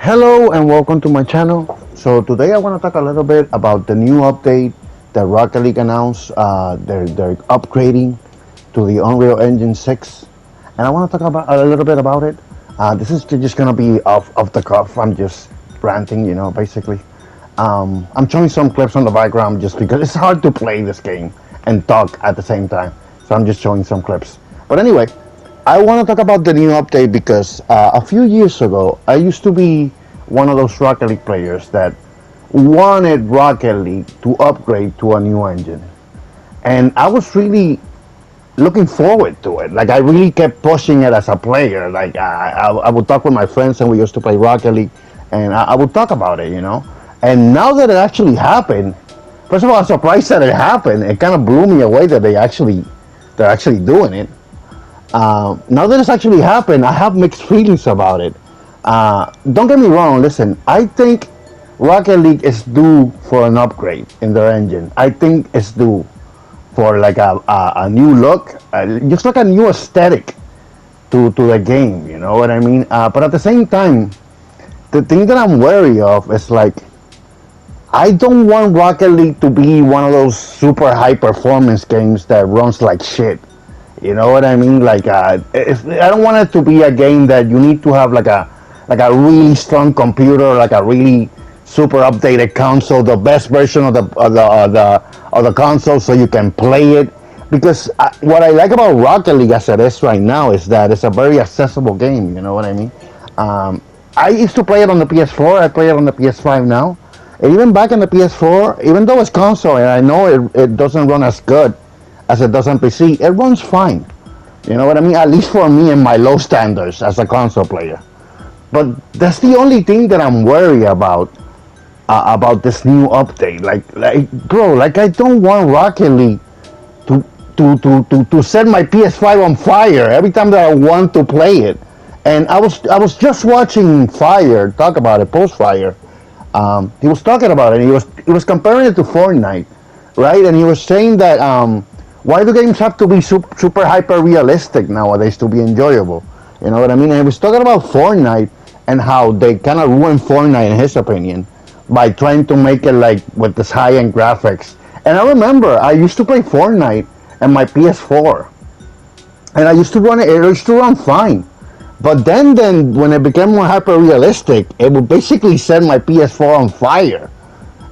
Hello and welcome to my channel. So today I want to talk a little bit about the new update that Rocket League announced. They're upgrading to the Unreal Engine 6, and I want to talk about a little bit about it. This is just gonna be off the cuff. I'm just ranting, basically. I'm showing some clips on the background just because it's hard to play this game and talk at the same time. So I'm just showing some clips. But anyway, I want to talk about the new update because a few years ago, I used to be one of those Rocket League players that wanted Rocket League to upgrade to a new engine. And I was really looking forward to it. Like, I really kept pushing it as a player. Like, I would talk with my friends and we used to play Rocket League, and I would talk about it. And now that it actually happened, first of all, I'm surprised that it happened. It kind of blew me away that they're actually doing it. Now that it's actually happened, I have mixed feelings about it. Don't get me wrong. Listen, I think Rocket League is due for an upgrade in their engine. I think it's due for like a new look, just like a new aesthetic to the game. You know what I mean? But at the same time, the thing that I'm wary of is like, I don't want Rocket League to be one of those super high performance games that runs like shit. You know what I mean? Like, I don't want it to be a game that you need to have like a really strong computer, like a really super updated console, the best version of the console, so you can play it. Because what I like about Rocket League as it is right now is that it's a very accessible game. You know what I mean? I used to play it on the PS4. I play it on the PS5 now. And even back in the PS4, even though it's console, and I know it doesn't run as good as it does on PC, it runs fine. You know what I mean? At least for me and my low standards as a console player. But that's the only thing that I'm worried about this new update. Bro, like, I don't want Rocket League to set my PS5 on fire every time that I want to play it. And I was just watching Fire talk about it, post Fire. He was talking about it. And he was comparing it to Fortnite, right? And he was saying that why do games have to be super hyper realistic nowadays to be enjoyable? You know what I mean? And he was talking about Fortnite and how they kind of ruined Fortnite, in his opinion, by trying to make it like with this high-end graphics. And I remember I used to play Fortnite on my PS4, and I used to run it. It used to run fine. But then when it became more hyper realistic, it would basically set my PS4 on fire.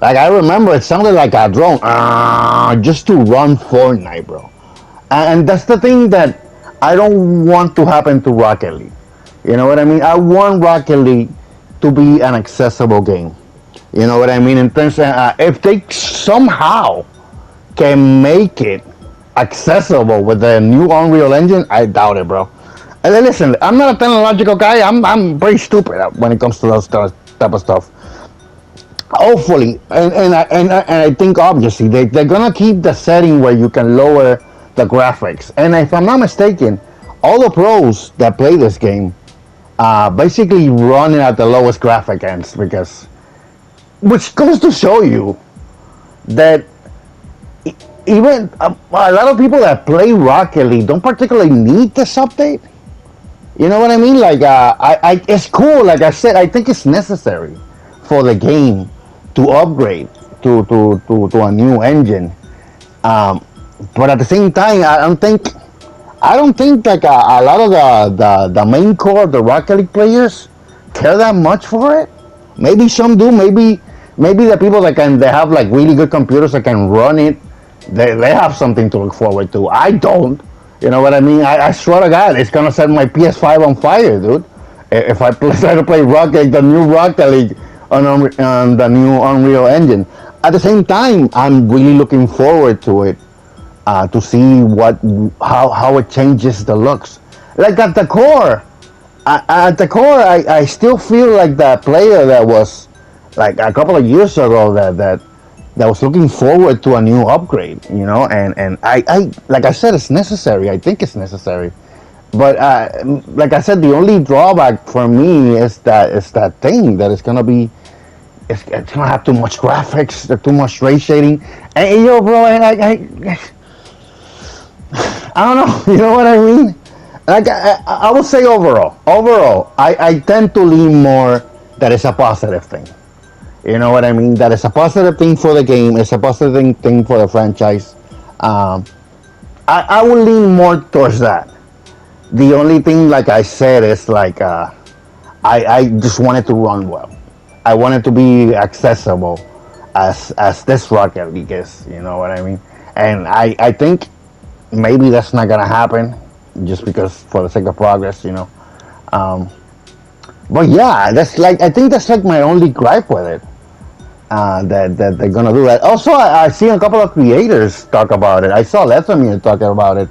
Like, I remember it sounded like a drone, just to run Fortnite, bro. And that's the thing that I don't want to happen to Rocket League. You know what I mean? I want Rocket League to be an accessible game. You know what I mean? In terms of, if they somehow can make it accessible with the new Unreal Engine, I doubt it, bro. And then listen, I'm not a technological guy. I'm very stupid when it comes to those type of stuff. Hopefully, and I think obviously they're gonna keep the setting where you can lower the graphics. And if I'm not mistaken, all the pros that play this game basically run it at the lowest graphic ends, which goes to show you that even a lot of people that play Rocket League don't particularly need this update. You know what I mean? Like, it's cool. Like I said, I think it's necessary for the game to upgrade to a new engine. But at the same time, I don't think like a lot of the main core of the Rocket League players care that much for it. Maybe some do. Maybe the people that they have like really good computers that can run it, they have something to look forward to. I don't. You know what I mean? I swear to God, it's gonna set my PS5 on fire, dude. If I try to play the new Rocket League on the new Unreal Engine. At the same time, I'm really looking forward to it, to see how it changes the looks. Like at the core, I still feel like that player that was like a couple of years ago that was looking forward to a new upgrade, and I like I said, it's necessary. I think it's necessary. But like I said, the only drawback for me is that thing that it's gonna have too much graphics, too much ray shading, and bro, I don't know, you know what I mean? Like I would say overall, I tend to lean more that is a positive thing. You know what I mean? That is a positive thing for the game. It's a positive thing for the franchise. Um, I would lean more towards that. The only thing, like I said, is like I just want it to run well. I want it to be accessible as this Rocket League is. You know what I mean? And I think maybe that's not gonna happen, just because for the sake of progress, you know. Um, but yeah, that's like I think that's like my only gripe with it. That they're gonna do that. Also, I seen a couple of creators talk about it. I saw Lethamir talking about it,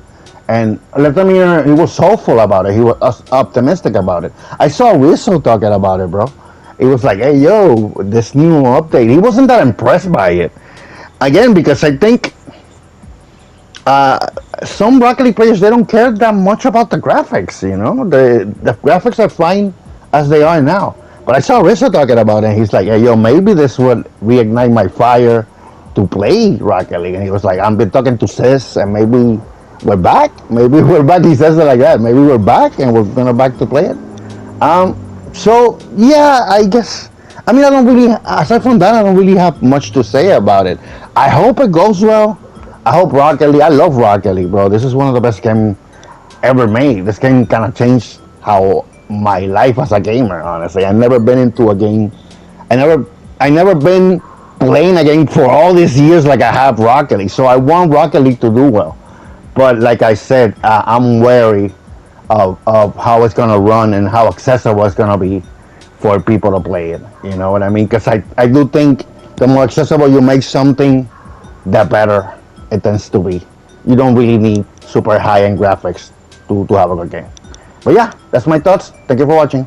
and Lethamir, he was hopeful about it. He was optimistic about it. I saw Rizzo talking about it, bro. He was like, "Hey, yo, this new update." He wasn't that impressed by it. Again, because I think uh, some Rocket League players, they don't care that much about the graphics. You know, the graphics are fine as they are now. But I saw Rizzo talking about it, and he's like, "Hey, yo, maybe this would reignite my fire to play Rocket League." And he was like, "I've been talking to Sis, and maybe we're back. Maybe we're back." He says it like that. Maybe we're back, and we're gonna back to play it. Um, so yeah, I guess. I mean, I don't really. Aside from that, I don't really have much to say about it. I hope it goes well. I hope Rocket League. I love Rocket League, bro. This is one of the best games ever made. This game kind of changed how my life as a gamer. Honestly, I've never been into a game. I never, I never been playing a game for all these years like I have Rocket League. So I want Rocket League to do well. But like I said, I'm wary of how it's gonna run and how accessible it's gonna be for people to play it. You know what I mean? Because I do think the more accessible you make something, the better it tends to be. You don't really need super high end graphics to have a good game. But yeah, that's my thoughts. Thank you for watching.